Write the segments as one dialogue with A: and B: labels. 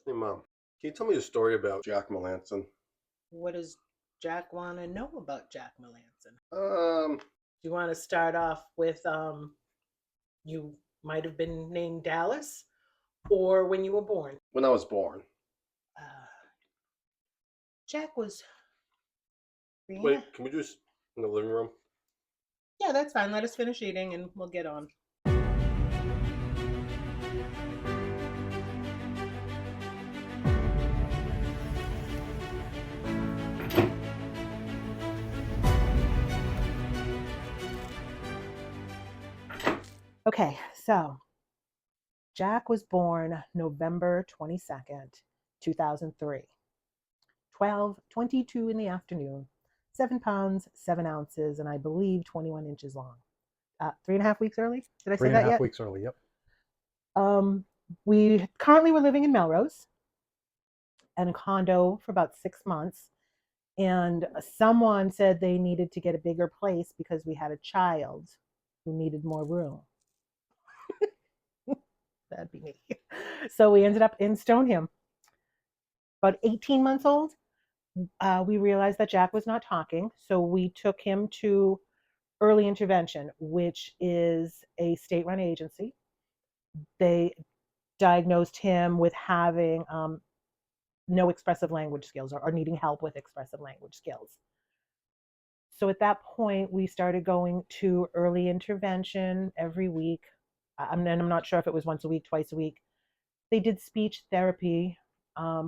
A: Hey, Mom, can you tell me a story about Jack Melanson?
B: What does Jack want to know about Jack Melanson?
A: Um,
B: Do you want to start off with you might have been named Dallas or when you were born?
A: when I was born.
B: Uh, Jack was three.
A: Wait, can we just in the living room?
B: Yeah, that's fine. Let us finish eating and we'll get on. Okay, so Jack was born November 22nd, 2003. 12:22 in the afternoon, 7 pounds, 7 ounces, and I believe 21 inches long. 3.5 weeks early. Did I
C: Three
B: say
C: and a
B: that
C: half
B: yet?
C: weeks early. Yep.
B: Um, we currently were living in Melrose in a condo for about 6 months. And someone said they needed to get a bigger place because we had a child who needed more room. That'd be me. So we ended up in Stoneham. About 18 months old, we realized that Jack was not talking. So we took him to early intervention, which is a state run agency. They diagnosed him with having no expressive language skills or needing help with expressive language skills. So at that point, we started going to early intervention every week. And I'm not sure if it was once a week, twice a week. They did speech therapy,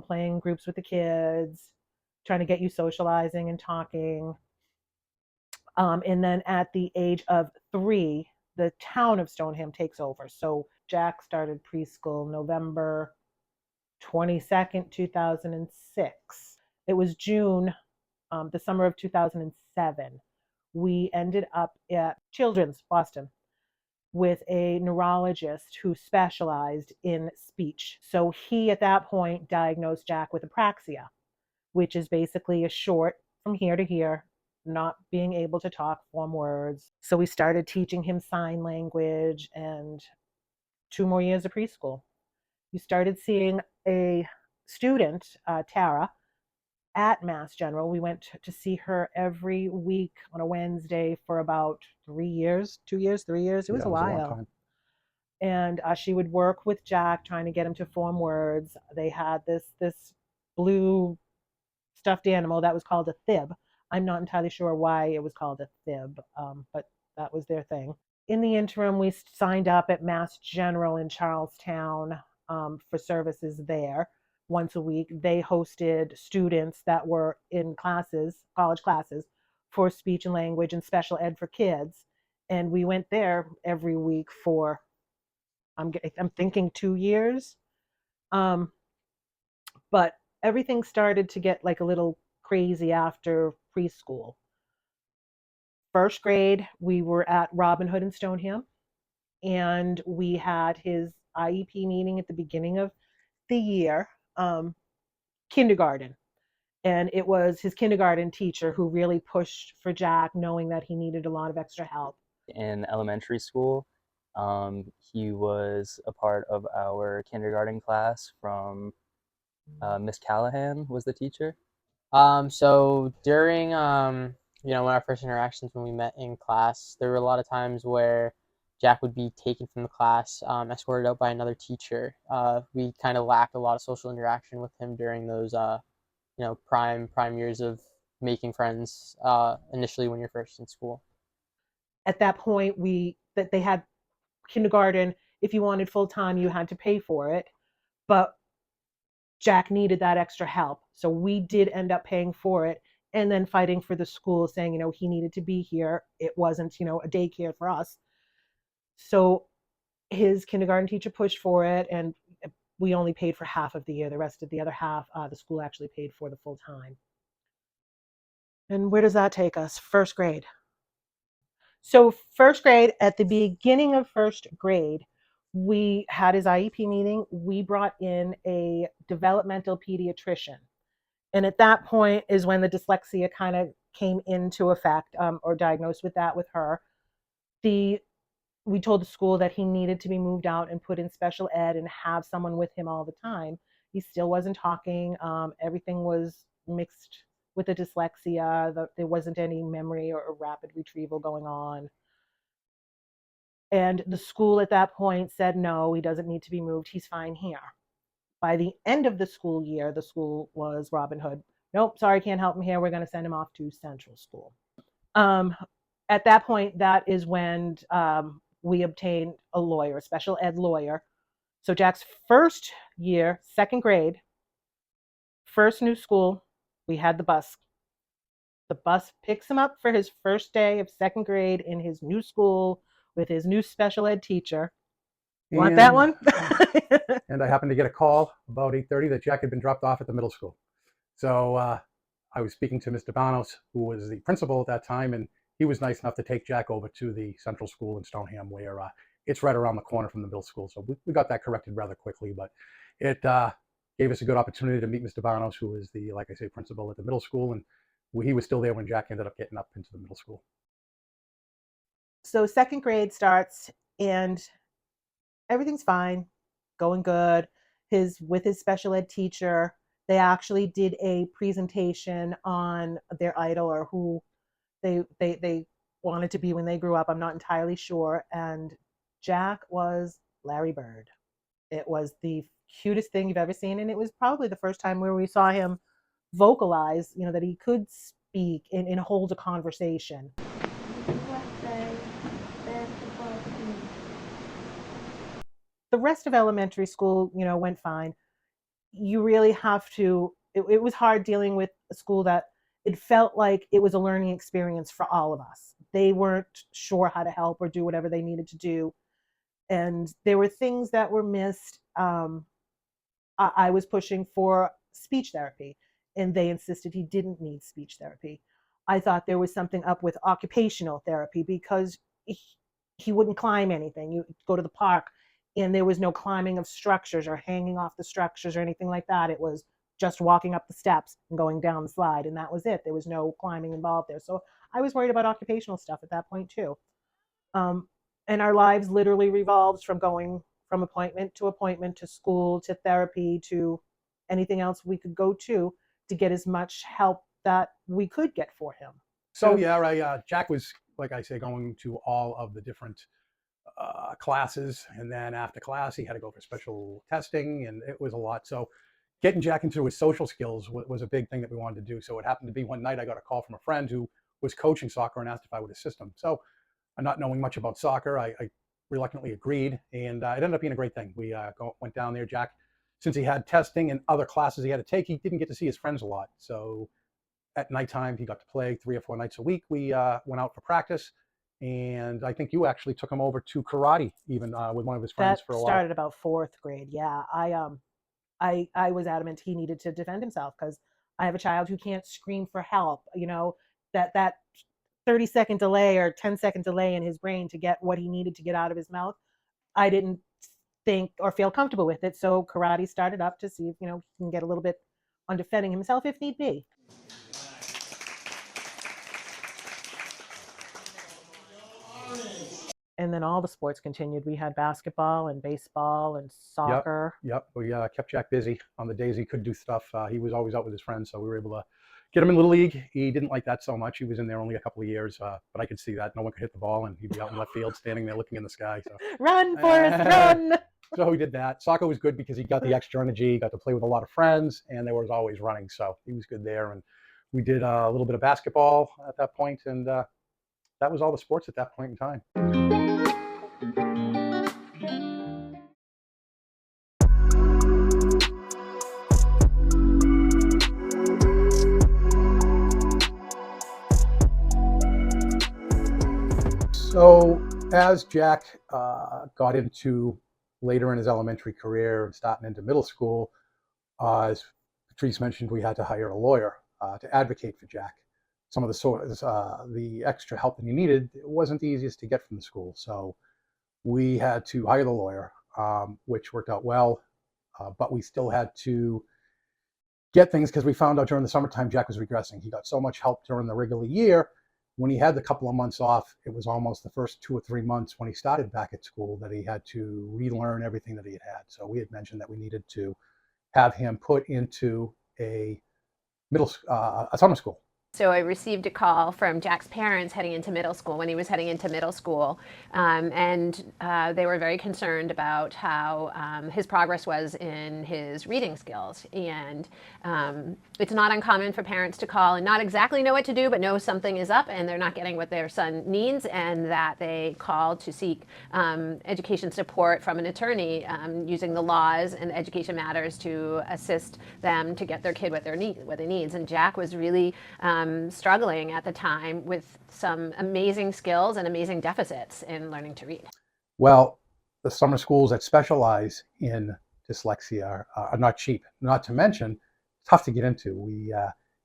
B: playing groups with the kids, trying to get you socializing and talking. And then at the age of 3, the town of Stoneham takes over. So Jack started preschool November 22nd, 2006. It was June, the summer of 2007. We ended up at Children's Boston with a neurologist who specialized in speech. So he, at that point, diagnosed Jack with apraxia, which is basically a short from here to here, not being able to talk, form words. So we started teaching him sign language and 2 more years of preschool. We started seeing a student, Tara, at Mass General. We went to see her every week on a Wednesday for about 3 years, 2 years, 3 years. It was
C: Yeah,
B: a
C: it was a long
B: while.
C: time.
B: And she would work with Jack, trying to get him to form words. They had this blue stuffed animal that was called a thib. I'm not entirely sure why it was called a thib, but that was their thing. In the interim, we signed up at Mass General in Charlestown for services there once a week. They hosted students that were in classes, college classes, for speech and language and special ed for kids. And we went there every week for, I'm thinking 2 years. Um, but everything started to get like a little crazy after preschool. First grade, we were at Robin Hood in Stoneham, and we had his IEP meeting at the beginning of the year, um, kindergarten. And it was his kindergarten teacher who really pushed for Jack, knowing that he needed a lot of extra help.
D: In elementary school. He was a part of our kindergarten class from Miss Callahan was the teacher.
E: So during when our first interactions when we met in class, there were a lot of times where Jack would be taken from the class, escorted out by another teacher. We kind of lacked a lot of social interaction with him during those prime years of making friends initially when you're first in school.
B: At that point, that they had kindergarten. If you wanted full time, you had to pay for it, but Jack needed that extra help. So we did end up paying for it and then fighting for the school, saying, he needed to be here. It wasn't, a daycare for us. So his kindergarten teacher pushed for it, and we only paid for half of the year. The rest of the other half, the school actually paid for the full time. And where does that take us? First grade. So, first grade, at the beginning of first grade, we had his IEP meeting. We brought in a developmental pediatrician. And at that point is when the dyslexia kind of came into effect, or diagnosed with that with her. We told the school that he needed to be moved out and put in special ed and have someone with him all the time. He still wasn't talking. Everything was mixed with the dyslexia. There wasn't any memory or rapid retrieval going on. And the school at that point said, no, he doesn't need to be moved. He's fine here. By the end of the school year, the school was Robin Hood. Nope, sorry, can't help him here. We're going to send him off to Central School. At that point, that is when we obtained a lawyer, a special ed lawyer. So Jack's first year, second grade, first new school, we had the bus. The bus picks him up for his first day of second grade in his new school with his new special ed teacher. Want that one?
C: And I happened to get a call about 8:30 that Jack had been dropped off at the middle school. So I was speaking to Mr. Banos, who was the principal at that time, and he was nice enough to take Jack over to the Central School in Stoneham, where it's right around the corner from the middle school. So we got that corrected rather quickly, but it gave us a good opportunity to meet Mr. Banos, who was the, like I say, principal at the middle school, and he was still there when Jack ended up getting up into the middle school.
B: So second grade starts, and everything's fine, going good. With his special ed teacher, they actually did a presentation on their idol, or who they wanted to be when they grew up. I'm not entirely sure. And Jack was Larry Bird. It was the cutest thing you've ever seen, and it was probably the first time where we saw him vocalize, that he could speak and hold a conversation. The rest of elementary school, went fine. You really have to, it was hard dealing with a school that it felt like it was a learning experience for all of us. They weren't sure how to help or do whatever they needed to do. And there were things that were missed. I was pushing for speech therapy, and they insisted he didn't need speech therapy. I thought there was something up with occupational therapy, because he wouldn't climb anything. You go to the park, and there was no climbing of structures or hanging off the structures or anything like that. It was just walking up the steps and going down the slide, and that was it. There was no climbing involved there. So I was worried about occupational stuff at that point too. And our lives literally revolved from going from appointment to school to therapy to anything else we could go to get as much help that we could get for him.
C: So yeah, Jack was, like I say, going to all of the different classes, and then after class he had to go for special testing, and it was a lot. So getting Jack into his social skills was a big thing that we wanted to do. So it happened to be one night I got a call from a friend who was coaching soccer and asked if I would assist him. So not knowing much about soccer, I reluctantly agreed, and it ended up being a great thing. We went down there. Jack, since he had testing and other classes he had to take, he didn't get to see his friends a lot. So at nighttime he got to play 3 or 4 nights a week. We went out for practice, and I think you actually took him over to karate, even with one of his friends for a while.
B: That started about 4th grade. Yeah, I was adamant he needed to defend himself, because I have a child who can't scream for help. That 30-second delay or 10-second delay in his brain to get what he needed to get out of his mouth, I didn't think or feel comfortable with it. So karate started up to see if he can get a little bit on defending himself if need be. And then all the sports continued. We had basketball and baseball and soccer.
C: Yep. We kept Jack busy on the days he could do stuff. He was always out with his friends, so we were able to get him in Little League. He didn't like that so much. He was in there only a couple of years, but I could see that. No one could hit the ball, and he'd be out in left field standing there looking in the sky. So.
B: Run, Forrest, run!
C: So he did that. Soccer was good because he got the extra energy, got to play with a lot of friends, and there was always running. So he was good there. And we did a little bit of basketball at that point, and that was all the sports at that point in time. So as Jack got into later in his elementary career and starting into middle school, as Patrice mentioned, we had to hire a lawyer to advocate for Jack. Some of the extra help that he needed, it wasn't the easiest to get from the school. So we had to hire the lawyer, which worked out well, but we still had to get things, because we found out during the summertime Jack was regressing. He got so much help during the regular year. When he had the couple of months off, it was almost the first 2 or 3 months when he started back at school that he had to relearn everything that he had had. So we had mentioned that we needed to have him put into a a summer school.
F: So I received a call from Jack's parents heading into middle school when he was heading into middle school, and they were very concerned about how his progress was in his reading skills. And it's not uncommon for parents to call and not exactly know what to do, but know something is up and they're not getting what their son needs, and that they call to seek education support from an attorney using the laws and education matters to assist them to get their kid what they needs. And Jack was really struggling at the time with some amazing skills and amazing deficits in learning to read.
C: Well, the summer schools that specialize in dyslexia are not cheap. Not to mention, tough to get into. We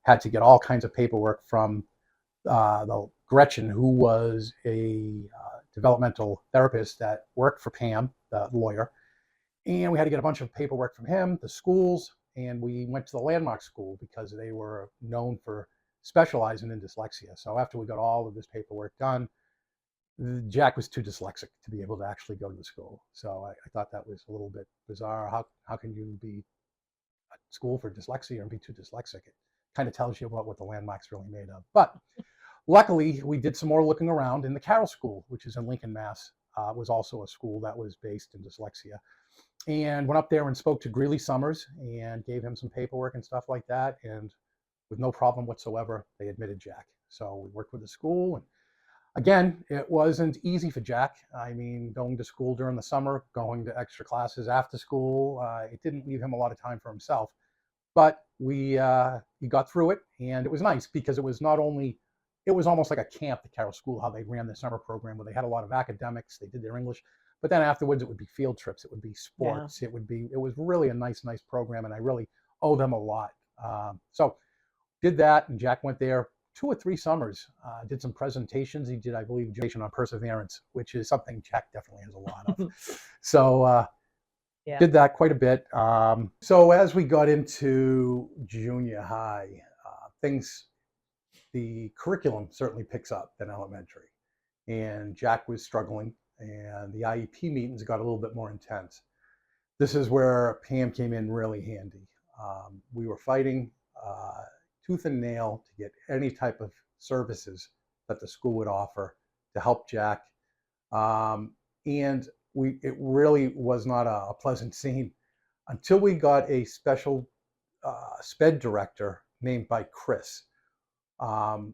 C: had to get all kinds of paperwork from the Gretchen, who was a developmental therapist that worked for Pam, the lawyer, and we had to get a bunch of paperwork from him, the schools, and we went to the Landmark School because they were known for specializing in dyslexia. So after we got all of this paperwork done, Jack was too dyslexic to be able to actually go to the school. So I thought that was a little bit bizarre. How can you be at school for dyslexia and be too dyslexic? It kind of tells you about what the Landmark's really made of. But luckily, we did some more looking around, and the Carroll School, which is in Lincoln, Mass, was also a school that was based in dyslexia. And went up there and spoke to Greeley Summers and gave him some paperwork and stuff like that. And with no problem whatsoever, they admitted Jack. So we worked with the school. And again, it wasn't easy for Jack. I mean, going to school during the summer, going to extra classes after school, it didn't leave him a lot of time for himself. But he got through it, and it was nice because it was not only, it was almost like a camp at Carroll School, how they ran their summer program, where they had a lot of academics, they did their English, but then afterwards it would be field trips, it would be sports, it was really a nice program, and I really owe them a lot. So did that, and Jack went there 2 or 3 summers, did some presentations. He did, I believe, on perseverance, which is something Jack definitely has a lot of. So did that quite a bit. So as we got into junior high, the curriculum certainly picks up in elementary. And Jack was struggling, and the IEP meetings got a little bit more intense. This is where Pam came in really handy. We were fighting tooth and nail to get any type of services that the school would offer to help Jack. And it really was not a pleasant scene until we got a special SPED director named by Chris.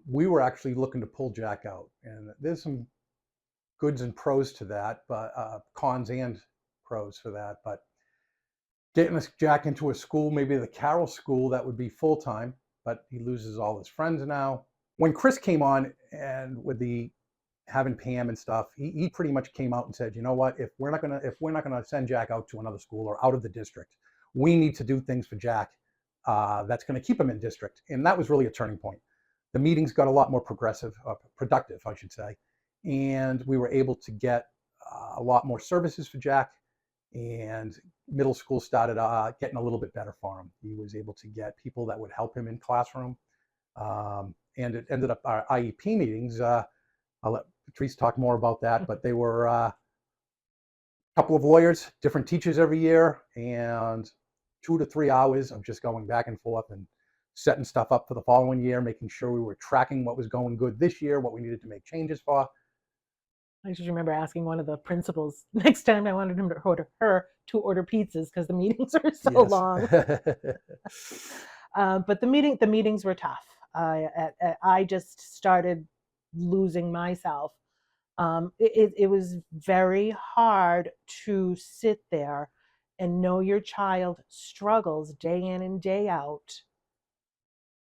C: We were actually looking to pull Jack out, and there's some goods and pros to that, but cons and pros for that. But getting Jack into a school, maybe the Carroll School, that would be full-time, but he loses all his friends now. When Chris came on, and with the having Pam and stuff, he pretty much came out and said, you know what, if we're not gonna send Jack out to another school or out of the district, we need to do things for Jack that's going to keep him in district. And that was really a turning point. The meetings got a lot more productive, I should say, and we were able to get a lot more services for Jack, and middle school started getting a little bit better for him. He was able to get people that would help him in classroom, and it ended up our IEP meetings. I'll let Patrice talk more about that, but they were a couple of lawyers, different teachers every year, and 2 to 3 hours of just going back and forth and setting stuff up for the following year, making sure we were tracking what was going good this year, what we needed to make changes for.
B: I just remember asking one of the principals next time I wanted him to order pizzas because the meetings are so long. But the meetings were tough. I just started losing myself. It was very hard to sit there and know your child struggles day in and day out,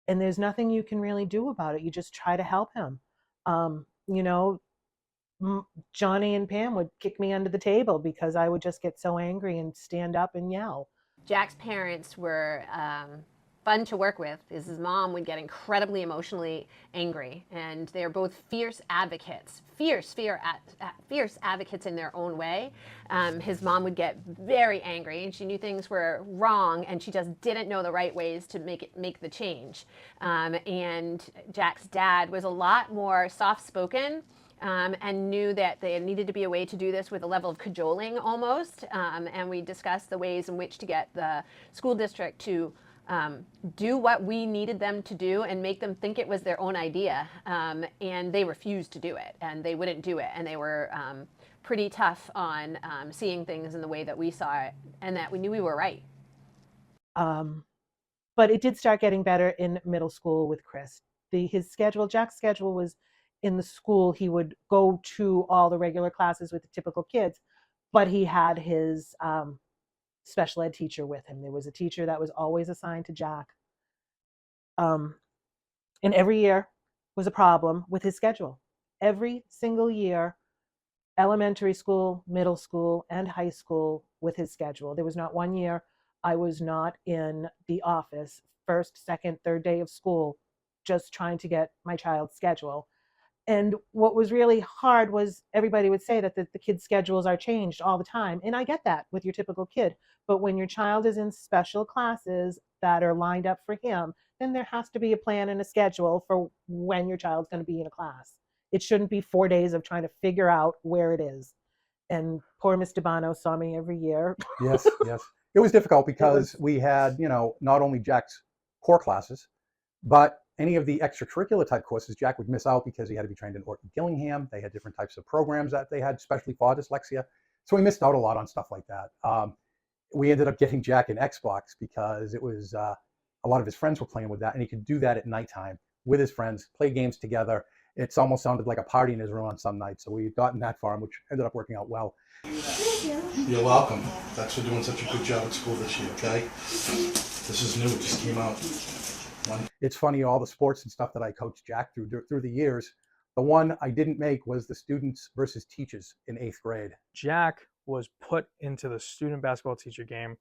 B: and there's nothing you can really do about it. You just try to help him. Johnny and Pam would kick me under the table because I would just get so angry and stand up and yell.
F: Jack's parents were fun to work with because his mom would get incredibly emotionally angry, and they're both fierce advocates, fierce advocates in their own way. His mom would get very angry, and she knew things were wrong, and she just didn't know the right ways to make the change. And Jack's dad was a lot more soft-spoken. and knew that there needed to be a way to do this with a level of cajoling almost. And we discussed the ways in which to get the school district to do what we needed them to do and make them think it was their own idea. And they refused to do it, and they wouldn't do it. And they were pretty tough on seeing things in the way that we saw it, and that we knew we were right.
B: But it did start getting better in middle school with Chris. Jack's schedule was in the school. He would go to all the regular classes with the typical kids, but he had his special ed teacher with him. There was a teacher that was always assigned to Jack. And every year was a problem with his schedule. Every single year, elementary school, middle school, and high school with his schedule. There was not one year I was not in the office first, second, third day of school, just trying to get my child's schedule. And what was really hard was everybody would say that the kids' schedules are changed all the time. And I get that with your typical kid. But when your child is in special classes that are lined up for him, then there has to be a plan and a schedule for when your child's going to be in a class. It shouldn't be 4 days of trying to figure out where it is. And poor Miss DeBano saw me every year.
C: Yes, yes. It was difficult because we had, not only Jack's core classes, but any of the extracurricular type courses Jack would miss out because he had to be trained in Orton Gillingham. They had different types of programs that they had, especially for dyslexia. So we missed out a lot on stuff like that. We ended up getting Jack an Xbox because it was a lot of his friends were playing with that, and he could do that at nighttime with his friends, play games together. It's almost sounded like a party in his room on some nights. So we've gotten that for him, which ended up working out well.
G: You're welcome. Thanks for doing such a good job at school this year, okay? This is new, it just came out.
C: It's funny, all the sports and stuff that I coached Jack through the years, the one I didn't make was the students versus teachers in 8th grade.
H: Jack was put into the student basketball teacher game,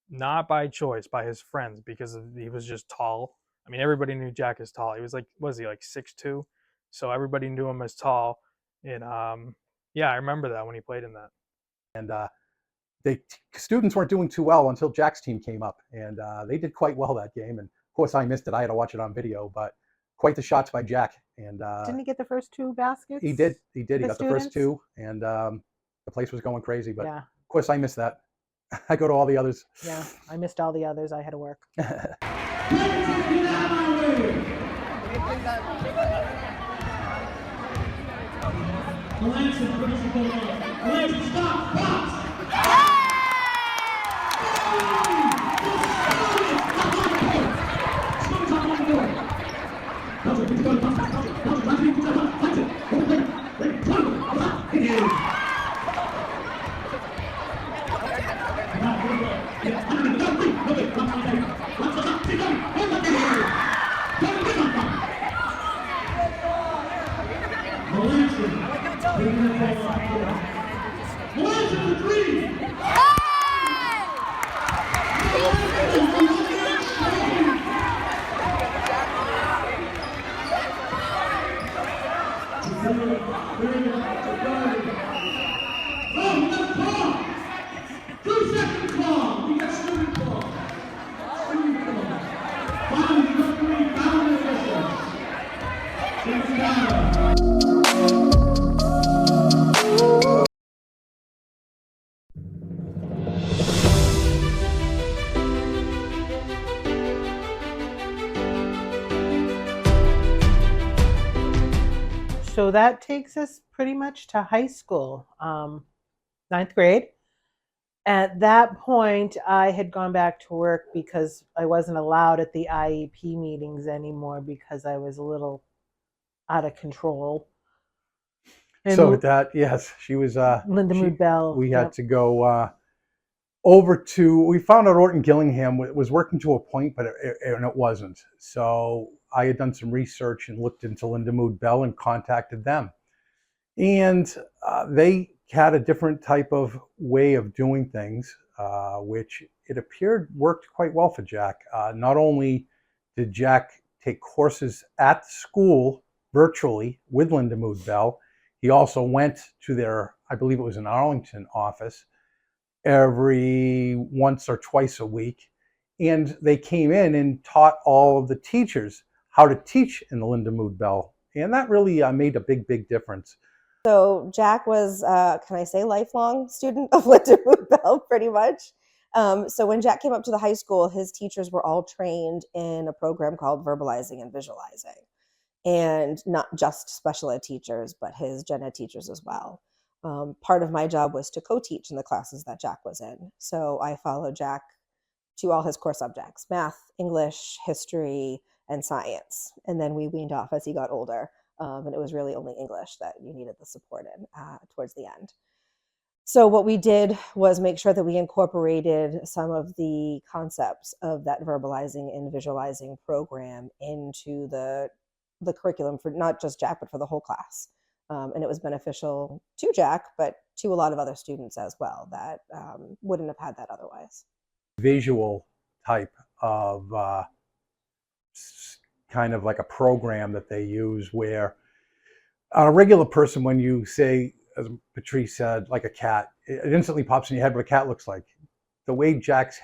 H: not by choice, by his friends, because he was just tall. I mean, everybody knew Jack is tall. He was like, was he like 6'2"? So everybody knew him as tall. And yeah, I remember that when he played in that.
C: And students weren't doing too well until Jack's team came up, and they did quite well that game. And of course, I missed it. I had to watch it on video, but quite the shots by Jack. And
B: Didn't he get the first 2 baskets?
C: He did. He got the first
B: students?
C: 2, and the place was going crazy. But
B: Yeah,
C: of course, I missed that. I go to all the others.
B: yeah. I missed all the others. I had to work.
I: Melanson, principal. Melanson, stop! Box! Melanson for 3!
B: So that takes us pretty much to high school, 9th grade. At that point, I had gone back to work because I wasn't allowed at the IEP meetings anymore because I was a little out of control. And
C: So with that, yes, she was.
B: Linda Mood Bell.
C: We had
B: yep.
C: to go over to. We found out Orton Gillingham was working to a point, but it wasn't. So I had done some research and looked into Linda Mood Bell and contacted them, and they had a different type of way of doing things, which it appeared worked quite well for Jack. Not only did Jack take courses at the school virtually with Linda Mood Bell, he also went to their, I believe it was in Arlington office, every once or twice a week. And they came in and taught all of the teachers how to teach in the Linda Mood Bell. And that really made a big, big difference.
J: So Jack was, can I say lifelong student of Linda Bell, pretty much. So when Jack came up to the high school, his teachers were all trained in a program called Verbalizing and Visualizing. And not just special ed teachers, but his gen ed teachers as well. Part of my job was to co-teach in the classes that Jack was in. So I followed Jack to all his core subjects: math, English, history, and science. And then we weaned off as he got older. And it was really only English that you needed the support in towards the end. So what we did was make sure that we incorporated some of the concepts of that verbalizing and visualizing program into the curriculum for not just Jack, but for the whole class. And it was beneficial to Jack, but to a lot of other students as well that wouldn't have had that otherwise.
C: Visual type of kind of like a program that they use where a regular person, when you say, as Patrice said, like a cat, it instantly pops in your head what a cat looks like. The way Jack's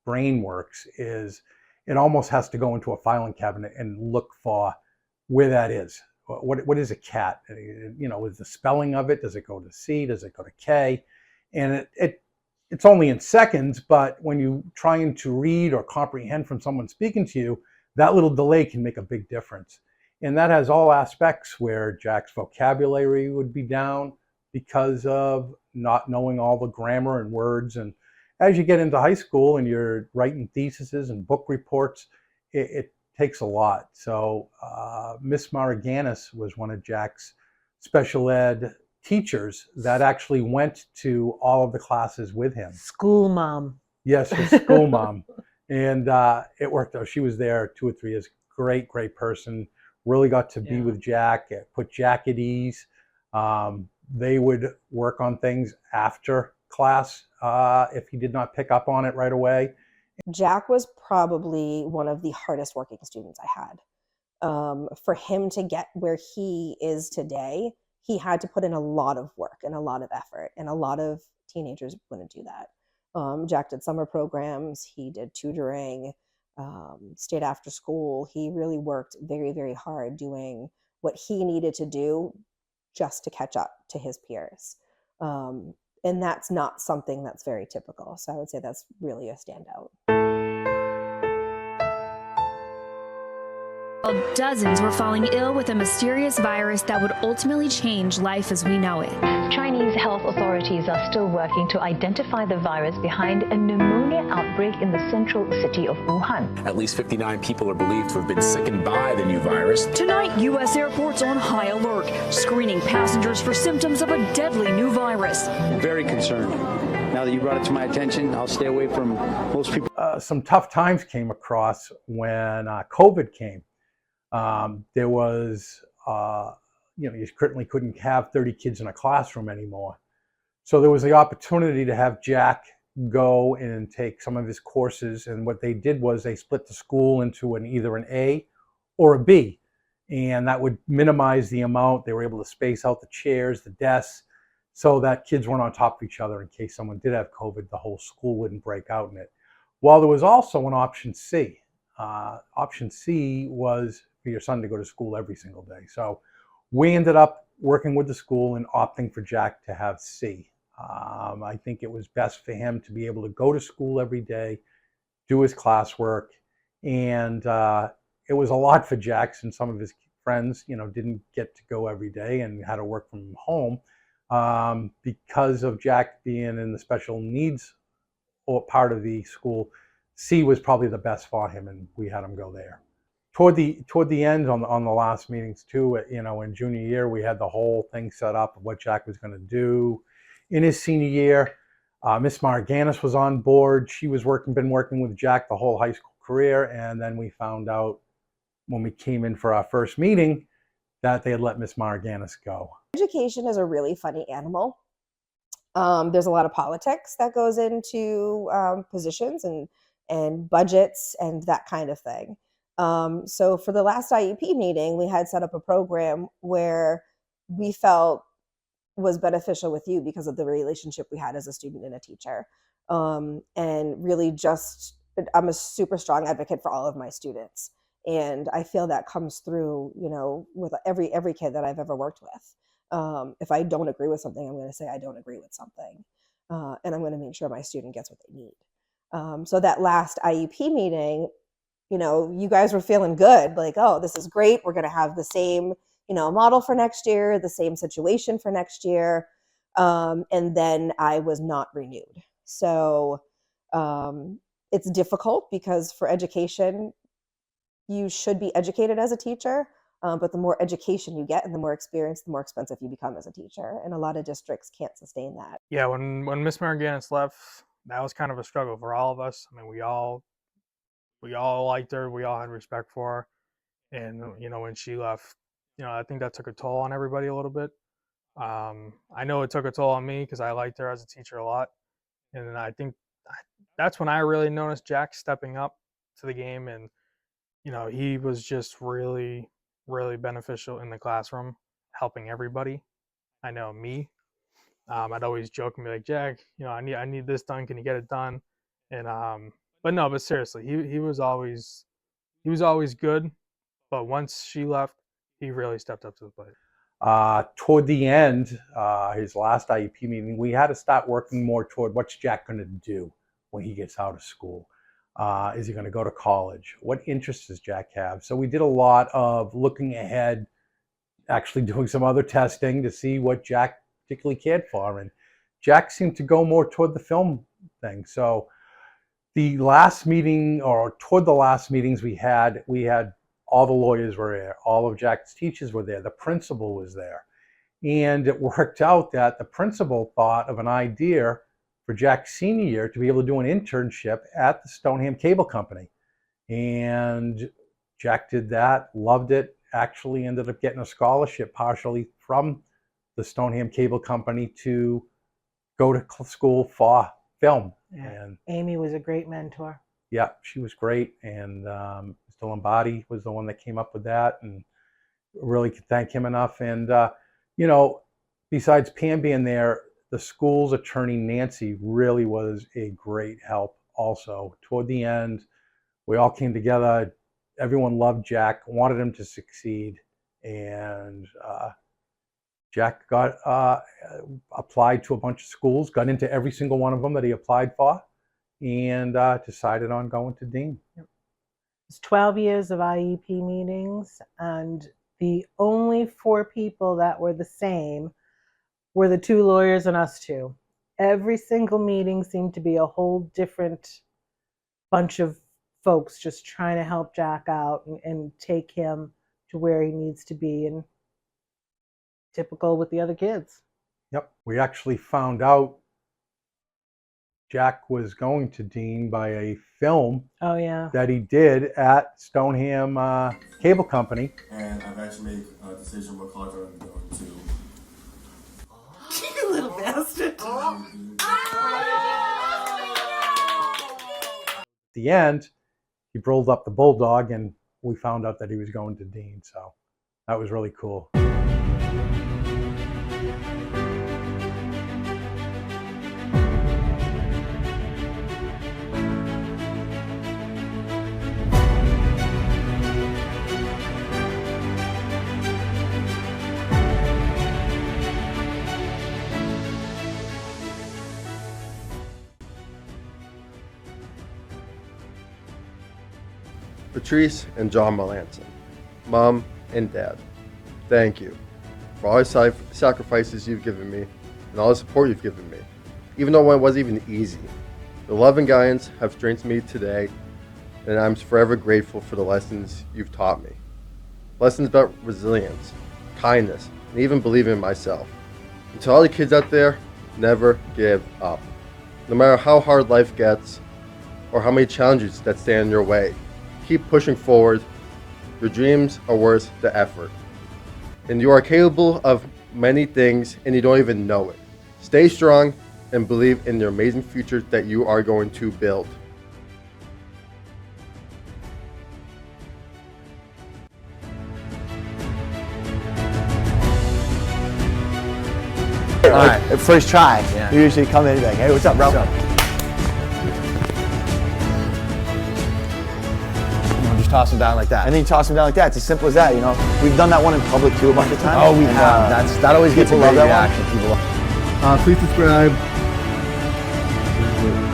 C: brain works is it almost has to go into a filing cabinet and look for where that is. What is a cat? You know, is the spelling of it? Does it go to C? Does it go to K? And it's only in seconds, but when you're trying to read or comprehend from someone speaking to you, that little delay can make a big difference. And that has all aspects where Jack's vocabulary would be down because of not knowing all the grammar and words. And as you get into high school and you're writing theses and book reports, it takes a lot. So Miss Mariganis was one of Jack's special ed teachers that actually went to all of the classes with him.
B: School mom.
C: Yes, his school mom. And it worked out. She was there 2 or 3 years. Great, great person. Really got to be with Jack, put Jack at ease. They would work on things after class if he did not pick up on it right away.
J: Jack was probably one of the hardest working students I had. For him to get where he is today, he had to put in a lot of work and a lot of effort, and a lot of teenagers wouldn't do that. Jack did summer programs, he did tutoring, stayed after school. He really worked very, very hard doing what he needed to do just to catch up to his peers. And that's not something that's very typical. So I would say that's really a standout.
K: Dozens were falling ill with a mysterious virus that would ultimately change life as we know it.
L: Chinese health authorities are still working to identify the virus behind a pneumonia outbreak in the central city of Wuhan.
M: At least 59 people are believed to have been sickened by the new virus.
K: Tonight, U.S. airports on high alert, screening passengers for symptoms of a deadly new virus.
N: Very concerned. Now that you brought it to my attention, I'll stay away from most people.
C: Some tough times came across when COVID came. There was, you certainly couldn't have 30 kids in a classroom anymore. So there was the opportunity to have Jack go and take some of his courses. And what they did was they split the school into either an A or a B. And that would minimize the amount. They were able to space out the chairs, the desks, so that kids weren't on top of each other in case someone did have COVID, the whole school wouldn't break out in it. While there was also an option C. Option C was for your son to go to school every single day. So we ended up working with the school and opting for Jack to have C. I think it was best for him to be able to go to school every day, do his classwork, and it was a lot for Jack since some of his friends, didn't get to go every day and had to work from home. Because of Jack being in the special needs or part of the school, C was probably the best for him, and we had him go there. Toward the end on the last meetings too, in junior year, we had the whole thing set up of what Jack was going to do. In his senior year, Miss Mariganis was on board. She was been working with Jack the whole high school career, and then we found out when we came in for our first meeting that they had let Miss Mariganis go.
J: Education is a really funny animal. There's a lot of politics that goes into positions and budgets and that kind of thing. So for the last IEP meeting, we had set up a program where we felt was beneficial with you because of the relationship we had as a student and a teacher. And really I'm a super strong advocate for all of my students. And I feel that comes through, with every kid that I've ever worked with. If I don't agree with something, I'm going to say I don't agree with something. And I'm going to make sure my student gets what they need. So that last IEP meeting, you know, you guys were feeling good, like, oh, this is great. We're going to have the same, you know, model for next year, the same situation for next year. And then I was not renewed. So it's difficult because for education, you should be educated as a teacher. But the more education you get and the more experience, the more expensive you become as a teacher. And a lot of districts can't sustain that.
H: Yeah, when Miss Mariganis left, that was kind of a struggle for all of us. I mean, we all liked her. We all had respect for her. And, you know, when she left, you know, I think that took a toll on everybody a little bit. I know it took a toll on me because I liked her as a teacher a lot. And I think that's when I really noticed Jack stepping up to the game. And, you know, he was just really, really beneficial in the classroom, helping everybody. I know me. I'd always joke and be like, Jack, you know, I need this done. Can you get it done? And but seriously, he was always good. But once she left, he really stepped up to the plate.
C: Toward the end, his last IEP meeting, we had to start working more toward what's Jack going to do when he gets out of school. Is he going to go to college? What interests does Jack have? So we did a lot of looking ahead, actually doing some other testing to see what Jack particularly cared for. And Jack seemed to go more toward the film thing. So the last meeting, or toward the last meetings we had all the lawyers were there. All of Jack's teachers were there. The principal was there. And it worked out that the principal thought of an idea for Jack's senior year to be able to do an internship at the Stoneham Cable Company. And Jack did that, loved it, actually ended up getting a scholarship partially from the Stoneham Cable Company to go to school for film.
B: Yeah.
C: And
B: Amy was a great mentor.
C: yeah, she was great. And Mr. Lombardi was the one that came up with that, and really could thank him enough. And, you know, besides Pam being there, the school's attorney, Nancy, really was a great help also. Toward the end, we all came together. Everyone loved Jack, wanted him to succeed. And Jack got applied to a bunch of schools, got into every single one of them that he applied for, and decided on going to Dean. Yep.
B: It's 12 years of IEP meetings, and the only 4 people that were the same were the 2 lawyers and us 2. Every single meeting seemed to be a whole different bunch of folks just trying to help Jack out and take him to where he needs to be, and typical with the other kids.
C: Yep. We actually found out Jack was going to Dean by a film that he did at Stoneham Cable Company.
O: And I've actually made a decision what college I'm going to.
B: You little bastard.
C: At the end, he rolled up the bulldog, and we found out that he was going to Dean. So that was really cool.
A: Patrice and John Melanson, Mom and Dad, thank you for all the sacrifices you've given me and all the support you've given me, even though it wasn't even easy. The love and guidance have strengthened me today, and I'm forever grateful for the lessons you've taught me. Lessons about resilience, kindness, and even believing in myself. And to all the kids out there, never give up. No matter how hard life gets or how many challenges that stand in your way, keep pushing forward. Your dreams are worth the effort. And you are capable of many things and you don't even know it. Stay strong and believe in the amazing future that you are going to build.
P: All right, first try. Yeah. We usually come in and be like, hey, what's up, bro? What's up? toss them down like that. And then you toss them down like that. It's as simple as that, you know. We've done that one in public too a bunch of times.
A: Oh, we have. That always gets a
P: people
A: great
P: love that
A: reaction. People please subscribe.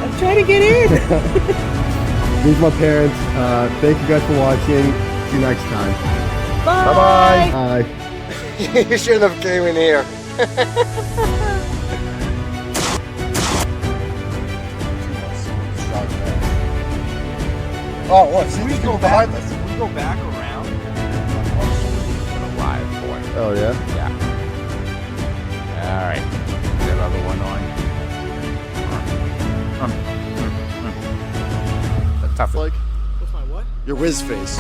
B: I'm trying to get in.
A: These are my parents. Thank you guys for watching. See you next time.
B: Bye.
A: Bye.
P: You shouldn't have came in here. Oh, what?
Q: Can we go back? Can we go back around?
M: Live boy.
A: Oh yeah.
M: Yeah. All right. That other one on. That's tough.
A: Like
C: What's my what?
A: your whiz face.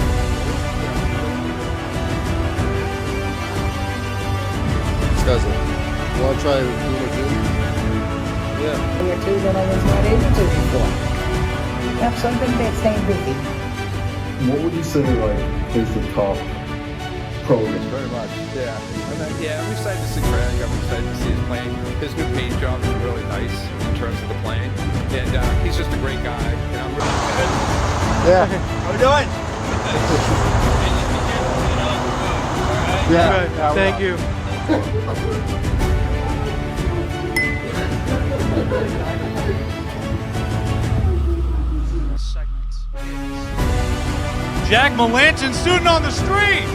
A: This doesn't. You want to try doing a Zoom? Yeah.
R: Or two that I was not able to before. Have something that staying busy.
O: What would you say like is the top program?
Q: Very much, yeah. And then, yeah, I'm excited to see Craig. I'm excited to see his plane. His new paint job is really nice in terms of the plane. And he's just a great guy. And I'm really excited.
A: Yeah.
Q: How we doing?
A: Yeah.
H: Good. Thank you.
I: Jack Melanson, student on the street.